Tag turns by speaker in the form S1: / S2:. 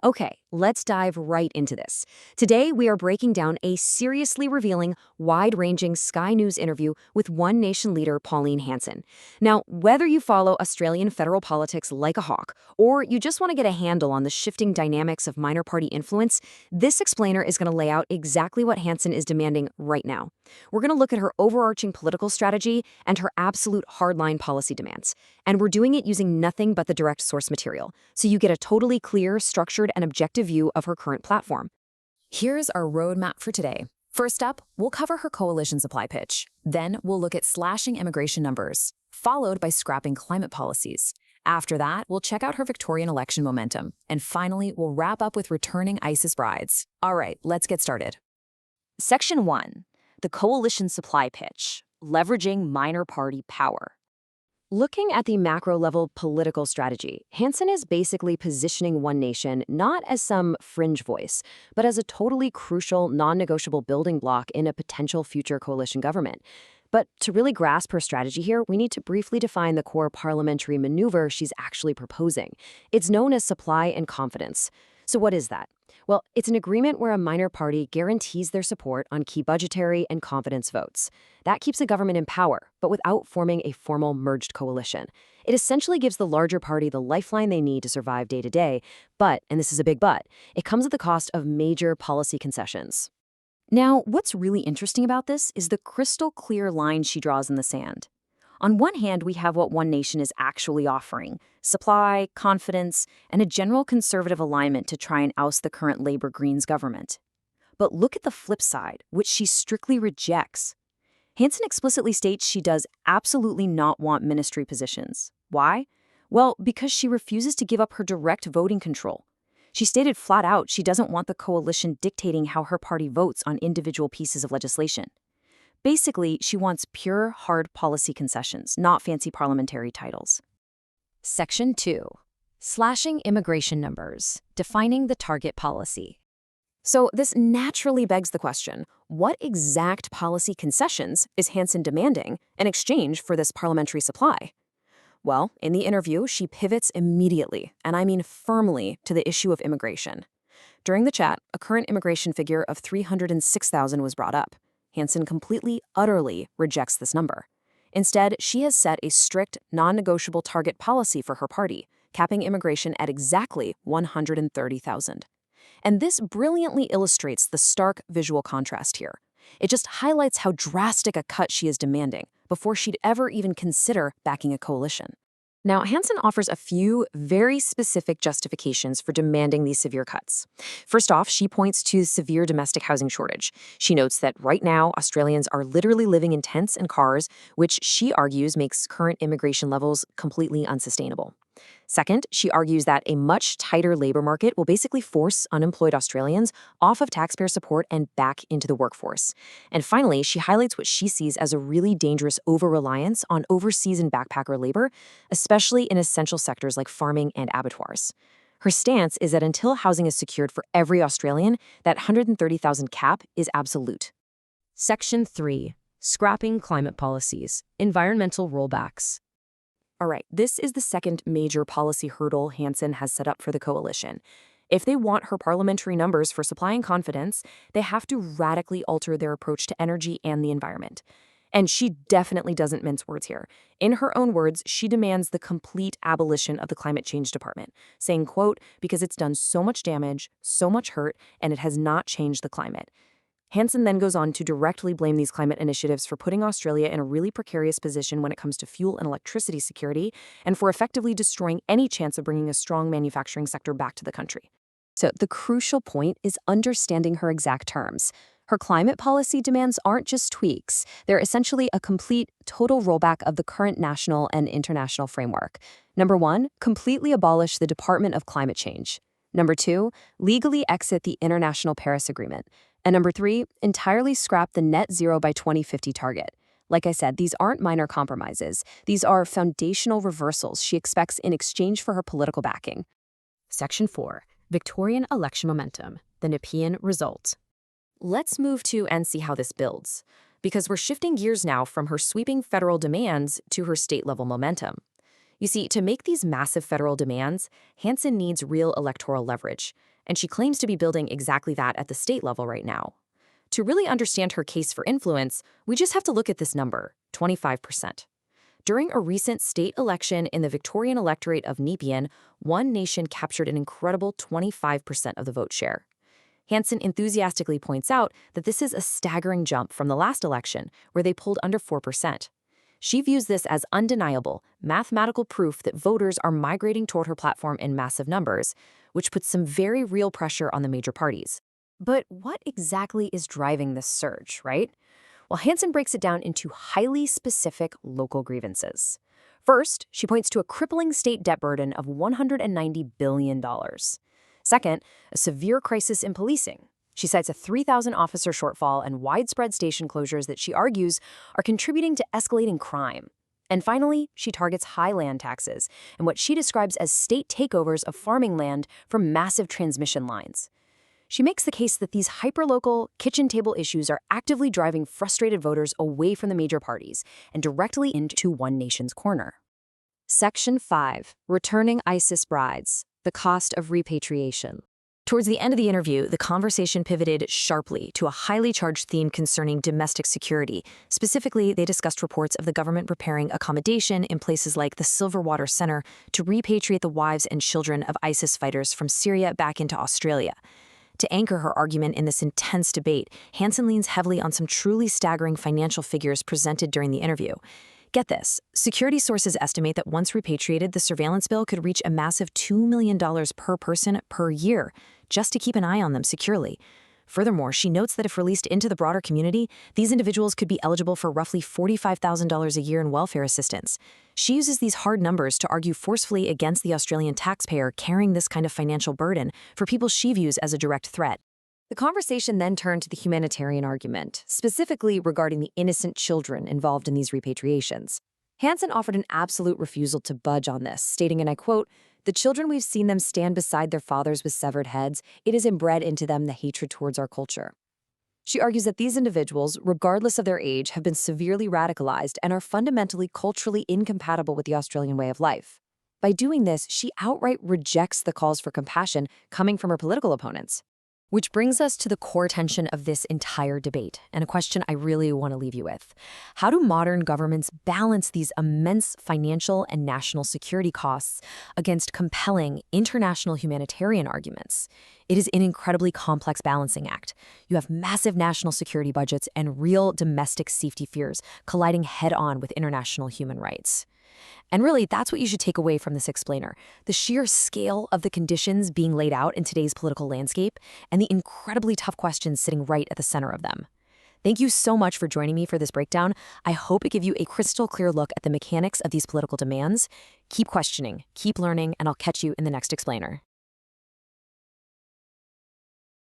S1: Okay, let's dive right into this. Today, we are breaking down a seriously revealing, wide-ranging Sky News interview with One Nation leader Pauline Hanson. Now, whether you follow Australian federal politics like a hawk, or you just want to get a handle on the shifting dynamics of minor party influence, this explainer is going to lay out exactly what Hanson is demanding right now. We're going to look at her overarching political strategy and her absolute hardline policy demands. And we're doing it using nothing but the direct source material, so you get a totally clear, structured, and objective view of her current platform.
S2: Here's our roadmap for today. First up, we'll cover her coalition supply pitch. Then we'll look at slashing immigration numbers, followed by scrapping climate policies. After that, we'll check out her Victorian election momentum. And finally, we'll wrap up with returning ISIS brides. All right, let's get started.
S1: Section 1. The Coalition Supply Pitch, Leveraging Minor Party Power. Looking at the macro-level political strategy, Hanson is basically positioning One Nation not as some fringe voice, but as a totally crucial, non-negotiable building block in a potential future coalition government. But to really grasp her strategy here, we need to briefly define the core parliamentary maneuver she's actually proposing. It's known as supply and confidence. So what is that? Well, it's an agreement where a minor party guarantees their support on key budgetary and confidence votes. That keeps a government in power, but without forming a formal merged coalition. It essentially gives the larger party the lifeline they need to survive day to day, but, and this is a big but, it comes at the cost of major policy concessions. Now, what's really interesting about this is the crystal clear line she draws in the sand. On one hand, we have what One Nation is actually offering: supply, confidence, and a general conservative alignment to try and oust the current Labour Greens government. But look at the flip side, which she strictly rejects. Hanson explicitly states she does absolutely not want ministry positions. Why? Well, because she refuses to give up her direct voting control. She stated flat out she doesn't want the coalition dictating how her party votes on individual pieces of legislation. Basically, she wants pure, hard policy concessions, not fancy parliamentary titles. Section 2. Slashing immigration numbers, defining the target policy. So this naturally begs the question, what exact policy concessions is Hanson demanding in exchange for this parliamentary supply? Well, in the interview, she pivots immediately, and I mean firmly, to the issue of immigration. During the chat, a current immigration figure of 306,000 was brought up. Hanson completely, utterly rejects this number. Instead, she has set a strict, non-negotiable target policy for her party, capping immigration at exactly 130,000. And this brilliantly illustrates the stark visual contrast here. It just highlights how drastic a cut she is demanding before she'd ever even consider backing a coalition. Now, Hanson offers a few very specific justifications for demanding these severe cuts. First off, she points to the severe domestic housing shortage. She notes that right now, Australians are literally living in tents and cars, which she argues makes current immigration levels completely unsustainable. Second, she argues that a much tighter labor market will basically force unemployed Australians off of taxpayer support and back into the workforce. And finally, she highlights what she sees as a really dangerous over-reliance on overseas and backpacker labor, especially in essential sectors like farming and abattoirs. Her stance is that until housing is secured for every Australian, that 130,000 cap is absolute. Section 3. Scrapping climate policies, environmental rollbacks. All right, this is the second major policy hurdle Hanson has set up for the coalition. If they want her parliamentary numbers for supply and confidence, they have to radically alter their approach to energy and the environment. And she definitely doesn't mince words here. In her own words, she demands the complete abolition of the Climate Change Department, saying, quote, because it's done so much damage, so much hurt, and it has not changed the climate. Hanson then goes on to directly blame these climate initiatives for putting Australia in a really precarious position when it comes to fuel and electricity security, and for effectively destroying any chance of bringing a strong manufacturing sector back to the country. So the crucial point is understanding her exact terms. Her climate policy demands aren't just tweaks. They're essentially a complete, total rollback of the current national and international framework. Number 1, completely abolish the Department of Climate Change. Number 2, legally exit the International Paris Agreement. And number 3, entirely scrap the net zero by 2050 target. Like I said, these aren't minor compromises. These are foundational reversals she expects in exchange for her political backing. Section 4. Victorian election momentum, the Nepean result. Let's move to and see how this builds, because we're shifting gears now from her sweeping federal demands to her state-level momentum. You see, to make these massive federal demands, Hanson needs real electoral leverage, and she claims to be building exactly that at the state level right now. To really understand her case for influence, we just have to look at this number, 25%. During a recent state election in the Victorian electorate of Nepean, one nation captured an incredible 25% of the vote share. Hanson enthusiastically points out that this is a staggering jump from the last election, where they pulled under 4%. She views this as undeniable, mathematical proof that voters are migrating toward her platform in massive numbers, which puts some very real pressure on the major parties. But what exactly is driving this surge, right? Well, Hanson breaks it down into highly specific local grievances. First, she points to a crippling state debt burden of $190 billion. Second, a severe crisis in policing. She cites a 3,000 officer shortfall and widespread station closures that she argues are contributing to escalating crime. And finally, she targets high land taxes and what she describes as state takeovers of farming land for massive transmission lines. She makes the case that these hyperlocal, kitchen table issues are actively driving frustrated voters away from the major parties and directly into one nation's corner. Section 5. Returning ISIS brides. The cost of repatriation. Towards the end of the interview, the conversation pivoted sharply to a highly charged theme concerning domestic security. Specifically, they discussed reports of the government preparing accommodation in places like the Silverwater Center to repatriate the wives and children of ISIS fighters from Syria back into Australia. To anchor her argument in this intense debate, Hanson leans heavily on some truly staggering financial figures presented during the interview. Get this, security sources estimate that once repatriated, the surveillance bill could reach a massive $2 million per person per year, just to keep an eye on them securely. Furthermore, she notes that if released into the broader community, these individuals could be eligible for roughly $45,000 a year in welfare assistance. She uses these hard numbers to argue forcefully against the Australian taxpayer carrying this kind of financial burden for people she views as a direct threat. The conversation then turned to the humanitarian argument, specifically regarding the innocent children involved in these repatriations. Hanson offered an absolute refusal to budge on this, stating, and I quote, "The children we've seen them stand beside their fathers with severed heads, it is inbred into them the hatred towards our culture." She argues that these individuals, regardless of their age, have been severely radicalized and are fundamentally culturally incompatible with the Australian way of life. By doing this, she outright rejects the calls for compassion coming from her political opponents. Which brings us to the core tension of this entire debate, and a question I really want to leave you with. How do modern governments balance these immense financial and national security costs against compelling international humanitarian arguments? It is an incredibly complex balancing act. You have massive national security budgets and real domestic safety fears colliding head-on with international human rights. And really, that's what you should take away from this explainer: the sheer scale of the conditions being laid out in today's political landscape and the incredibly tough questions sitting right at the center of them. Thank you so much for joining me for this breakdown. I hope it gave you a crystal clear look at the mechanics of these political demands. Keep questioning, keep learning, and I'll catch you in the next explainer.